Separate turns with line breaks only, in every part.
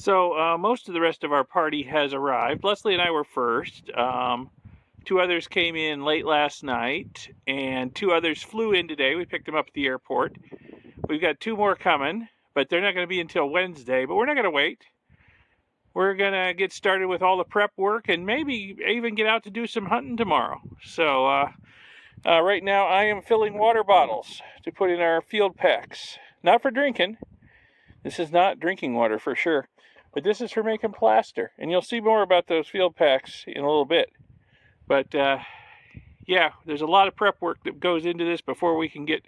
So most of the rest of our party has arrived. Leslie and I were first. Two others came in late last night, and two others flew in today. We picked them up at the airport. We've got two more coming, but they're not going to be until Wednesday. But we're not going to wait. We're going to get started with all the prep work and maybe even get out to do some hunting tomorrow. So right now I am filling water bottles to put in our field packs. Not for drinking. This is not drinking water for sure. But this is for making plaster. And you'll see more about those field packs in a little bit. But yeah, there's a lot of prep work that goes into this before we can get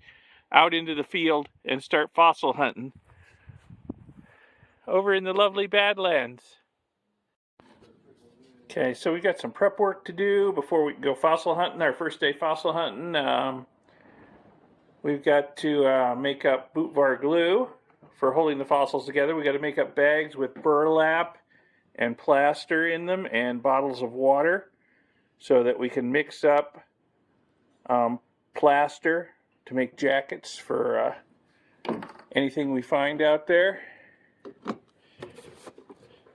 out into the field and start fossil hunting over in the lovely Badlands. Okay, so we got some prep work to do before we can go fossil hunting, our first day fossil hunting. We've got to make up boot var glue for holding the fossils together. We got to make up bags with burlap and plaster in them and bottles of water so that we can mix up plaster to make jackets for anything we find out there.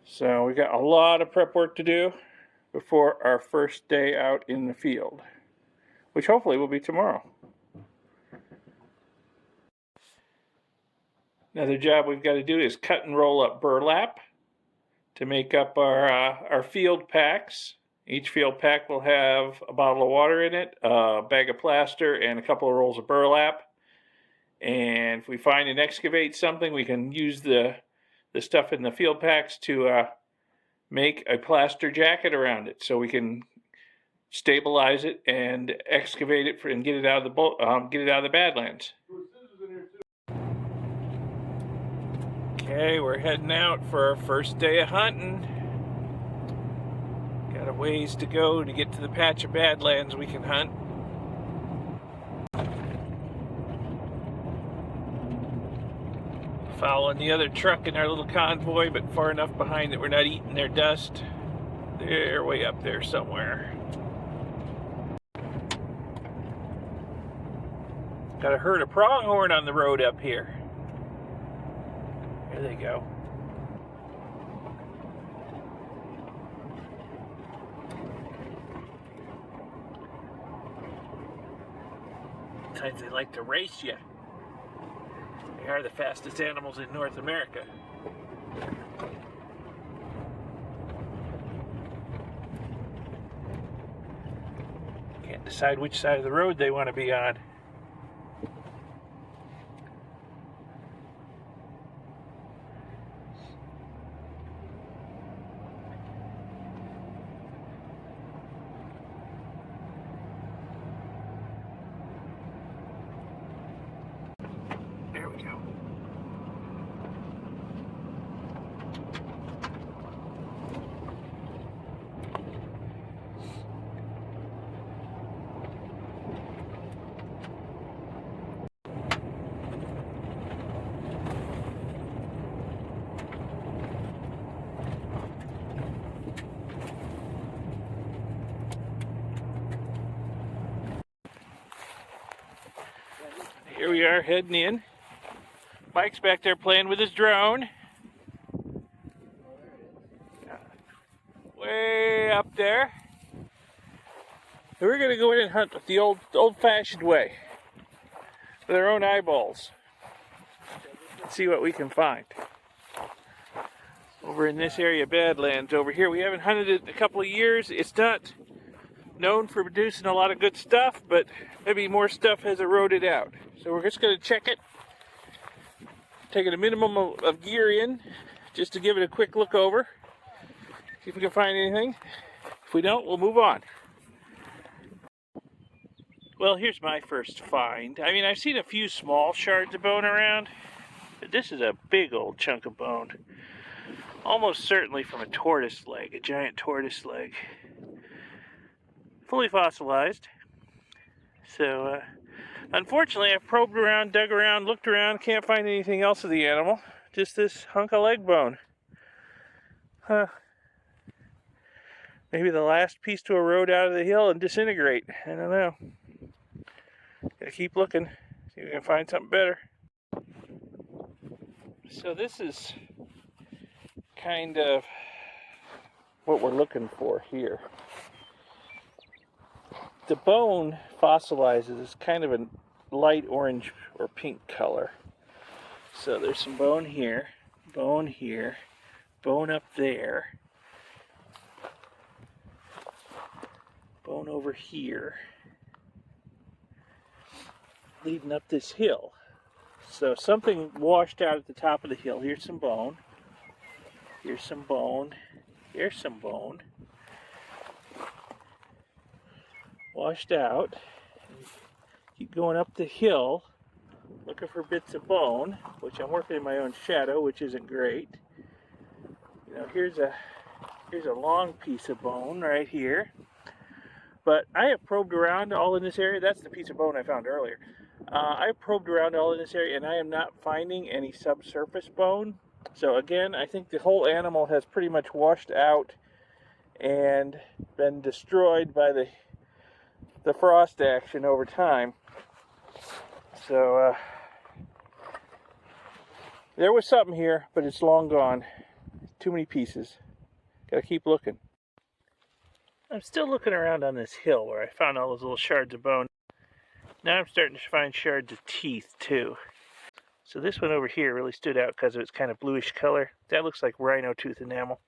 So we got a lot of prep work to do before our first day out in the field, which hopefully will be tomorrow. Another job we've got to do is cut and roll up burlap to make up our field packs. Each field pack will have a bottle of water in it, a bag of plaster, and a couple of rolls of burlap. And if we find and excavate something, we can use the stuff in the field packs to make a plaster jacket around it, so we can stabilize it and excavate it and get it out of the Badlands. Okay, we're heading out for our first day of hunting. Got a ways to go to get to the patch of Badlands we can hunt. Following the other truck in our little convoy, but far enough behind that we're not eating their dust. They're way up there somewhere. Got a herd of pronghorn on the road up here. There they go. Sometimes they like to race you. They are the fastest animals in North America. Can't decide which side of the road they want to be on. There we go. Here we are heading in. Mike's back there playing with his drone. Way up there. We're going to go in and hunt the old-fashioned way. With our own eyeballs. Let's see what we can find. Over in this area of Badlands over here. We haven't hunted it in a couple of years. It's not known for producing a lot of good stuff, but maybe more stuff has eroded out. So we're just going to check it. Taking a minimum of gear in, just to give it a quick look over. See if we can find anything. If we don't, we'll move on. Well, here's my first find. I mean, I've seen a few small shards of bone around, but this is a big old chunk of bone. Almost certainly from a tortoise leg, a giant tortoise leg. Fully fossilized. So, unfortunately, I've probed around, dug around, looked around, can't find anything else of the animal. Just this hunk of leg bone. Maybe the last piece to erode out of the hill and disintegrate. I don't know. Gotta keep looking, see if we can find something better. So this is kind of what we're looking for here. The bone fossilizes is kind of a light orange or pink color. So there's some bone here, bone up there, bone over here, leading up this hill. So something washed out at the top of the hill. Here's some bone, here's some bone, here's some bone. Washed out. Keep going up the hill, looking for bits of bone, which I'm working in my own shadow, which isn't great. You know, here's a long piece of bone right here. But I have probed around all in this area. That's the piece of bone I found earlier. I have probed around all in this area, and I am not finding any subsurface bone. So again, I think the whole animal has pretty much washed out and been destroyed by the frost action over time. So there was something here, but it's long gone. Too many pieces. Gotta keep looking. I'm still looking around on this hill where I found all those little shards of bone. Now I'm starting to find shards of teeth too. So this one over here really stood out because of its kind of bluish color. That looks like rhino tooth enamel.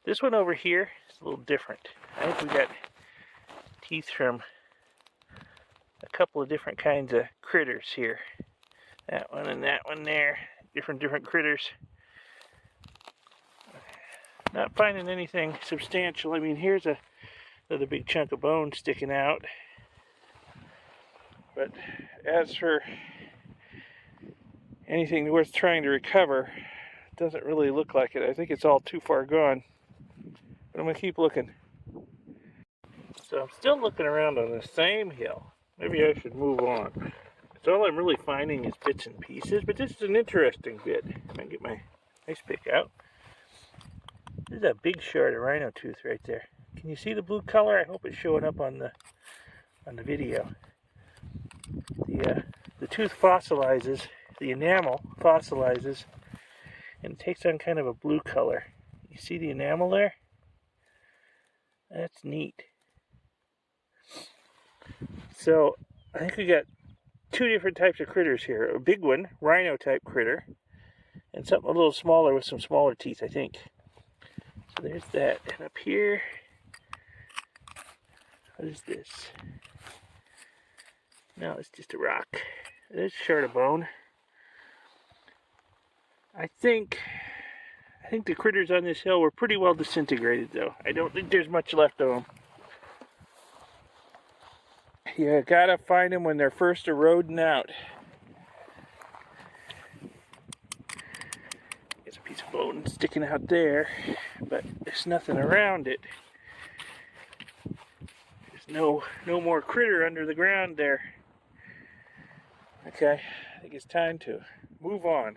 This one over here is a little different. I think we got teeth from a couple of different kinds of critters here. That one and that one there. Different critters. Not finding anything substantial. I mean, here's another big chunk of bone sticking out. But as for anything worth trying to recover, it doesn't really look like it. I think it's all too far gone. But I'm going to keep looking. So I'm still looking around on the same hill. Maybe I should move on. So all I'm really finding is bits and pieces, but this is an interesting bit. I'm going to get my ice pick out. This is a big shard of rhino tooth right there. Can you see the blue color? I hope it's showing up on the video. The tooth fossilizes, the enamel fossilizes, and it takes on kind of a blue color. You see the enamel there? That's neat. So I think we got two different types of critters here. A big one, rhino type critter, and something a little smaller with some smaller teeth, I think. So there's that. And up here, what is this? No, it's just a rock. There's a shard of bone. I think the critters on this hill were pretty well disintegrated though. I don't think there's much left of them. You gotta find them when they're first eroding out. There's a piece of bone sticking out there, but there's nothing around it. There's no more critter under the ground there. Okay, I think it's time to move on.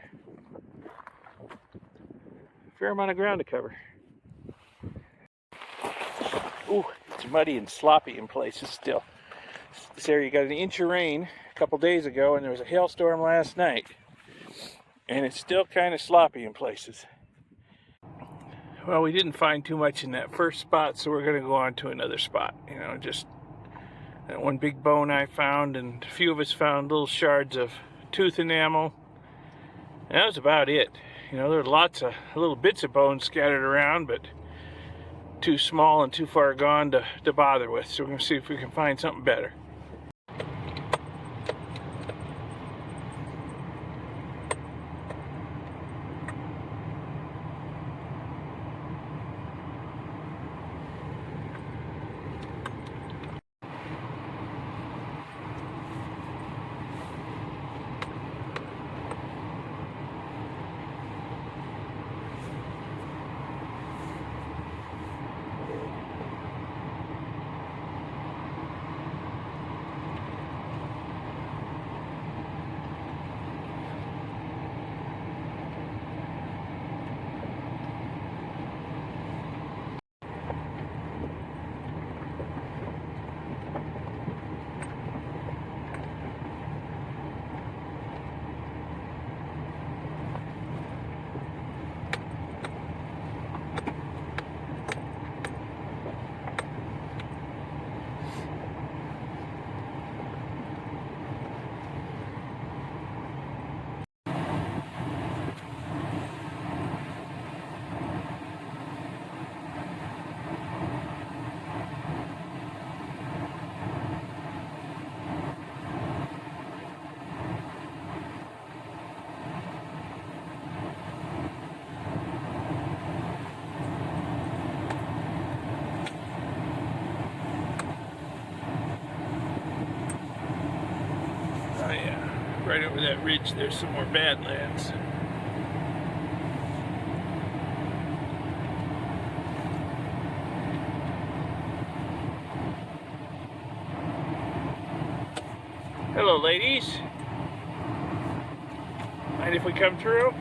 Fair amount of ground to cover. Ooh, it's muddy and sloppy in places still. This area got an inch of rain a couple days ago, and there was a hailstorm last night. And it's still kind of sloppy in places. Well, we didn't find too much in that first spot, so we're going to go on to another spot. You know, just that one big bone I found, and a few of us found little shards of tooth enamel. And that was about it. You know, there were lots of little bits of bone scattered around, but too small and too far gone to bother with. So we're going to see if we can find something better. right over that ridge there's some more Badlands. Hello ladies. Mind if we come through?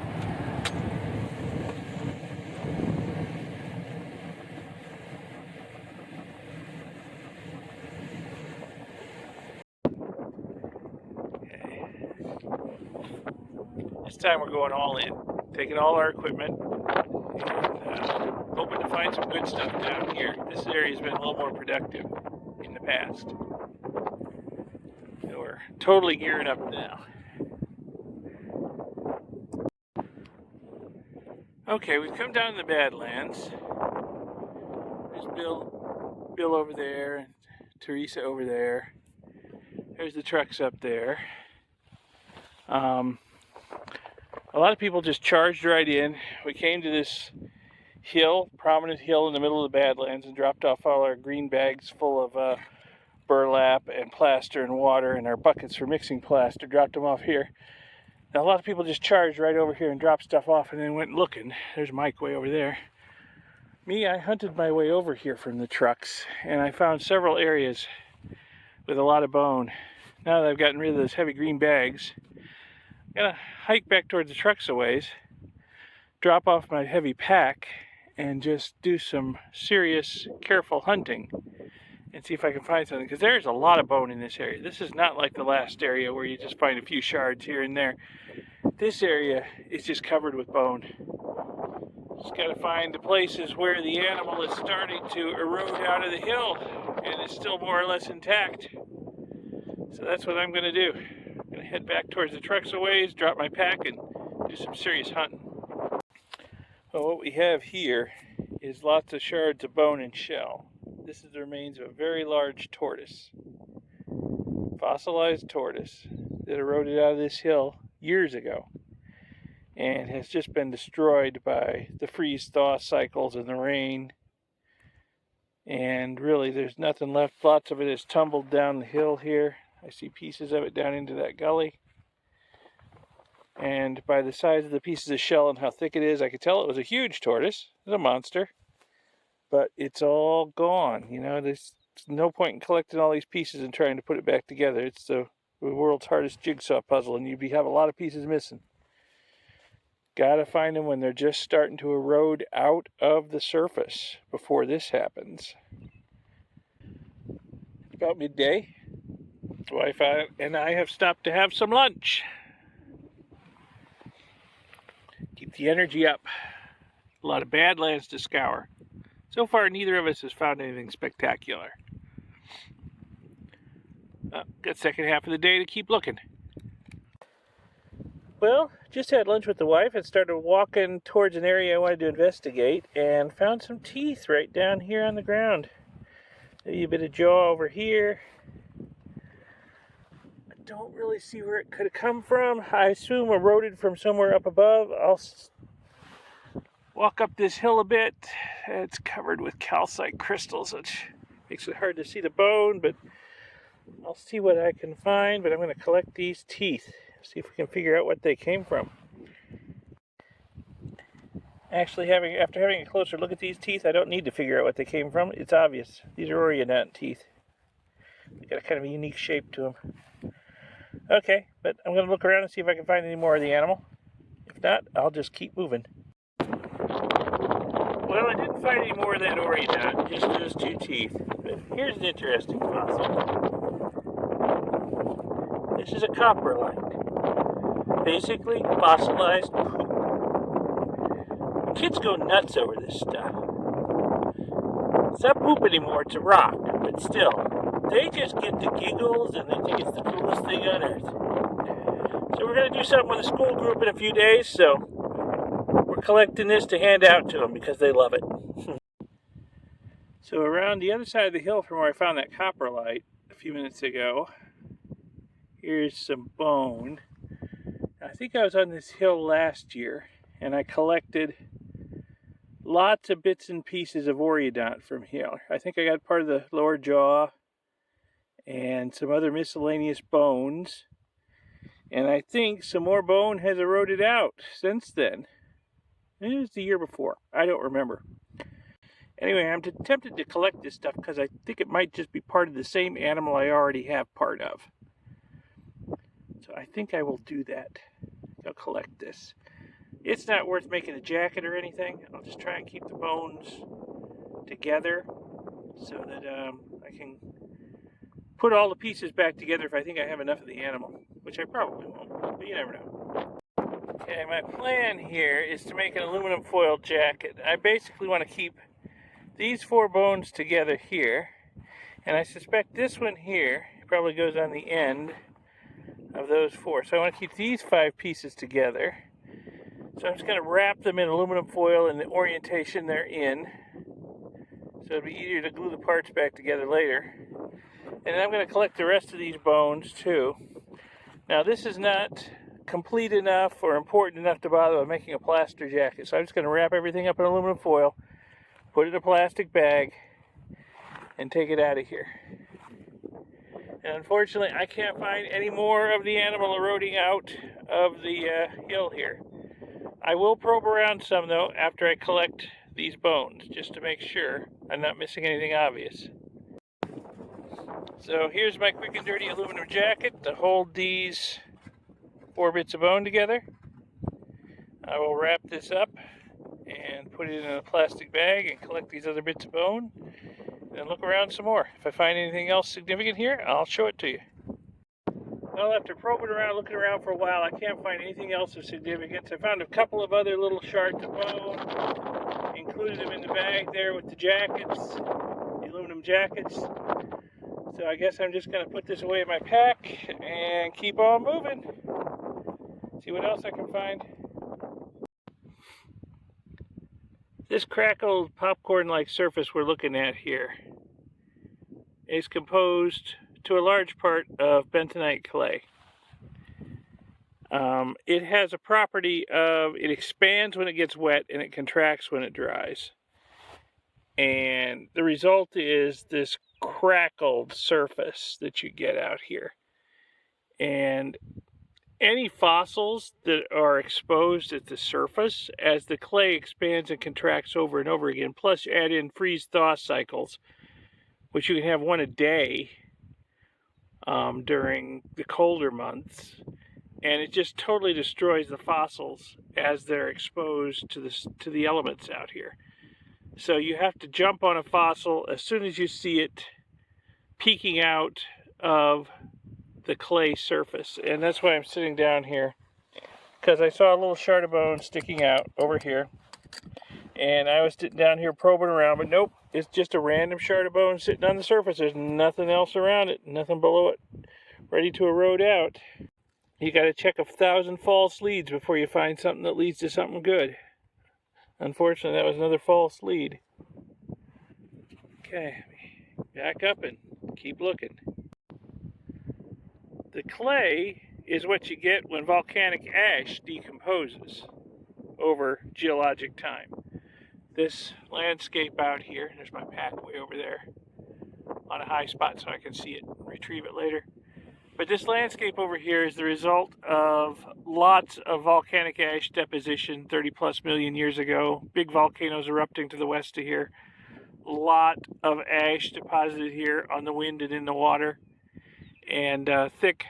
This time we're going all in, taking all our equipment, and hoping to find some good stuff down here. This area has been a little more productive in the past. So we're totally gearing up now. Okay, we've come down to the Badlands. There's Bill over there, and Teresa over there. There's the trucks up there. A lot of people just charged right in. We came to this hill, prominent hill in the middle of the Badlands, and dropped off all our green bags full of burlap and plaster and water, and our buckets for mixing plaster. Dropped them off here. Now, a lot of people just charged right over here and dropped stuff off and then went looking. There's Mike way over there. Me, I hunted my way over here from the trucks, and I found several areas with a lot of bone. Now that I've gotten rid of those heavy green bags, I'm gonna hike back towards the trucks a ways, drop off my heavy pack, and just do some serious, careful hunting and see if I can find something, because there's a lot of bone in this area. This is not like the last area where you just find a few shards here and there. This area is just covered with bone. Just got to find the places where the animal is starting to erode out of the hill and is still more or less intact. So that's what I'm going to do. I'm going to head back towards the trucks a ways, drop my pack, and do some serious hunting. Well, what we have here is lots of shards of bone and shell. This is the remains of a very large tortoise, fossilized tortoise that eroded out of this hill years ago and has just been destroyed by the freeze-thaw cycles and the rain. And really, there's nothing left. Lots of it has tumbled down the hill here. I see pieces of it down into that gully. And by the size of the pieces of shell and how thick it is, I could tell it was a huge tortoise. It's a monster. But it's all gone. You know, there's no point in collecting all these pieces and trying to put it back together. It's the world's hardest jigsaw puzzle, and you have a lot of pieces missing. Gotta find them when they're just starting to erode out of the surface before this happens. It's about midday. The wife and I have stopped to have some lunch. Keep the energy up. A lot of Badlands to scour. So far, neither of us has found anything spectacular. Got second half of the day to keep looking. Well, just had lunch with the wife and started walking towards an area I wanted to investigate and found some teeth right down here on the ground. Maybe a bit of jaw over here. I don't really see where it could have come from. I assume eroded from somewhere up above. I'll walk up this hill a bit. It's covered with calcite crystals, which makes it hard to see the bone, but I'll see what I can find. But I'm going to collect these teeth, see if we can figure out what they came from. Actually, after having a closer look at these teeth, I don't need to figure out what they came from. It's obvious. These are oreodont teeth. They've got a kind of a unique shape to them. Okay, but I'm going to look around and see if I can find any more of the animal. If not, I'll just keep moving. Well, I didn't find any more of that oreodont, just those two teeth. But here's an interesting fossil. This is a coprolite. Basically, fossilized poop. Kids go nuts over this stuff. It's not poop anymore, it's a rock, but still, they just get the giggles and they think it's the coolest thing on earth. So we're going to do something with a school group in a few days, so we're collecting this to hand out to them because they love it. So around the other side of the hill from where I found that coprolite a few minutes ago, here's some bone. I think I was on this hill last year, and I collected lots of bits and pieces of oreodont from here. I think I got part of the lower jaw and some other miscellaneous bones. And I think some more bone has eroded out since then. It was the year before. I don't remember. Anyway, I'm tempted to collect this stuff because I think it might just be part of the same animal I already have part of. So I think I will do that. I'll collect this. It's not worth making a jacket or anything. I'll just try and keep the bones together so that I can put all the pieces back together if I think I have enough of the animal, which I probably won't, but you never know. Okay, my plan here is to make an aluminum foil jacket. I basically want to keep these 4 bones together here, and I suspect this one here probably goes on the end of those 4. So I want to keep these 5 pieces together. So I'm just going to wrap them in aluminum foil in the orientation they're in, so it'll be easier to glue the parts back together later. And then I'm going to collect the rest of these bones too. Now this is not complete enough or important enough to bother with making a plaster jacket, so I'm just going to wrap everything up in aluminum foil, put it in a plastic bag, and take it out of here. And unfortunately, I can't find any more of the animal eroding out of the hill here. I will probe around some, though, after I collect these bones, just to make sure I'm not missing anything obvious. So here's my quick and dirty aluminum jacket to hold these 4 bits of bone together. I will wrap this up and put it in a plastic bag and collect these other bits of bone and look around some more. If I find anything else significant here, I'll show it to you. Well, after probing around, looking around for a while, I can't find anything else of significance. I found a couple of other little shards of bone, included them in the bag there with the jackets, the aluminum jackets. So I guess I'm just going to put this away in my pack and keep on moving. See what else I can find. This crackled popcorn-like surface we're looking at here is composed to a large part of bentonite clay. It has a property of it expands when it gets wet and it contracts when it dries. And the result is this crackled surface that you get out here. And any fossils that are exposed at the surface, as the clay expands and contracts over and over again, plus you add in freeze-thaw cycles, which you can have one a day during the colder months, and it just totally destroys the fossils as they're exposed to the elements out here. So you have to jump on a fossil as soon as you see it peeking out of the clay surface. And that's why I'm sitting down here, because I saw a little shard of bone sticking out over here. And I was sitting down here probing around, but nope, it's just a random shard of bone sitting on the surface. There's nothing else around it, nothing below it, ready to erode out. You got to check 1,000 false leads before you find something that leads to something good. Unfortunately, that was another false lead. Okay, back up and keep looking. The clay is what you get when volcanic ash decomposes over geologic time. This landscape out here, there's my pack way over there on a high spot so I can see it and retrieve it later. But this landscape over here is the result of lots of volcanic ash deposition 30 plus million years ago. Big volcanoes erupting to the west of here. A lot of ash deposited here on the wind and in the water. And thick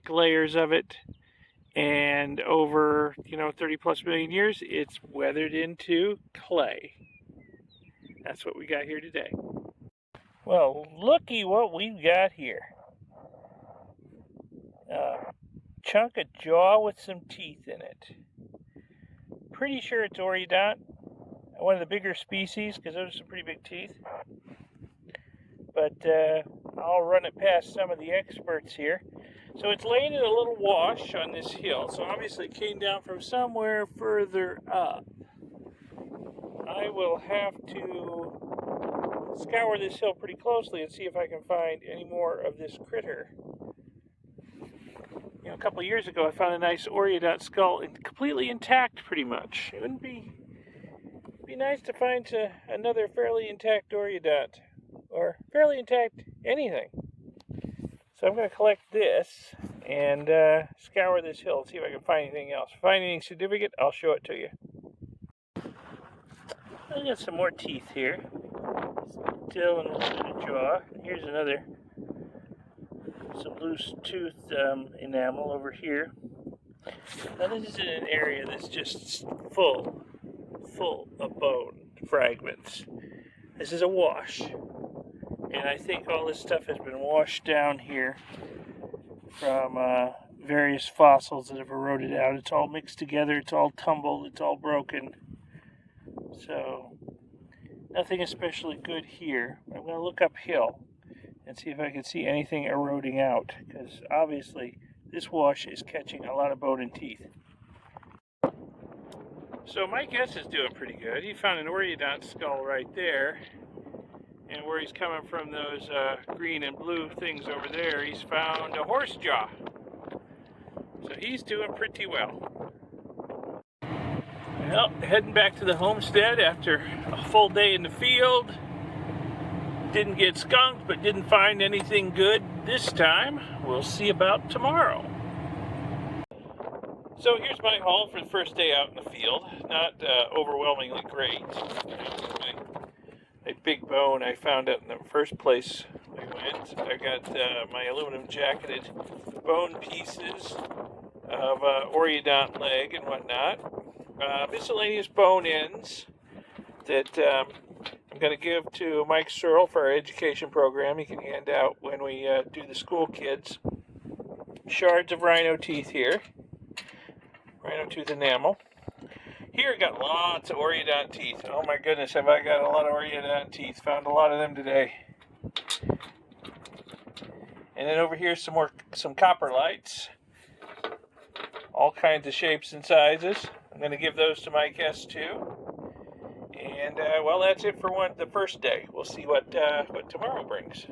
layers of it. And over, 30 plus million years, it's weathered into clay. That's what we got here today. Well, looky what we've got here. Chunk of jaw with some teeth in it. Pretty sure it's oreodont, one of the bigger species, because those are some pretty big teeth. But I'll run it past some of the experts here. So it's laying in a little wash on this hill, so obviously it came down from somewhere further up. I will have to scour this hill pretty closely and see if I can find any more of this critter. A couple of years ago I found a nice oreodont skull, completely intact pretty much. It wouldn't be nice to find another fairly intact oreodont, or fairly intact anything. So I'm going to collect this and scour this hill, see if I can find anything else. If I find anything significant, I'll show it to you. I got some more teeth here. Still in a little bit of jaw. Here's another, some loose tooth enamel over here. Now this is in an area that's just full of bone fragments. This is a wash, and I think all this stuff has been washed down here from various fossils that have eroded out. It's all mixed together, it's all tumbled, it's all broken. So nothing especially good here. I'm going to look uphill and see if I can see anything eroding out, because obviously this wash is catching a lot of bone and teeth. So my guess is doing pretty good. He found an oreodont skull right there, and where he's coming from those green and blue things over there, he's found a horse jaw. So he's doing pretty well. Well, heading back to the homestead after a full day in the field. Didn't get skunked, but didn't find anything good this time. We'll see about tomorrow. So here's my haul for the first day out in the field. Not overwhelmingly great. A big bone I found out in the first place we went. I got my aluminum jacketed bone pieces of oreodont leg and whatnot. Miscellaneous bone ends that I'm going to give to Mike Searle for our education program. He can hand out when we do the school kids. Shards of rhino teeth here. Rhino tooth enamel. Here got lots of oreodont teeth. Oh my goodness, have I got a lot of oreodont teeth. Found a lot of them today. And then over here some coprolites. All kinds of shapes and sizes. I'm going to give those to my guests too. And well, that's it for the first day. We'll see what tomorrow brings.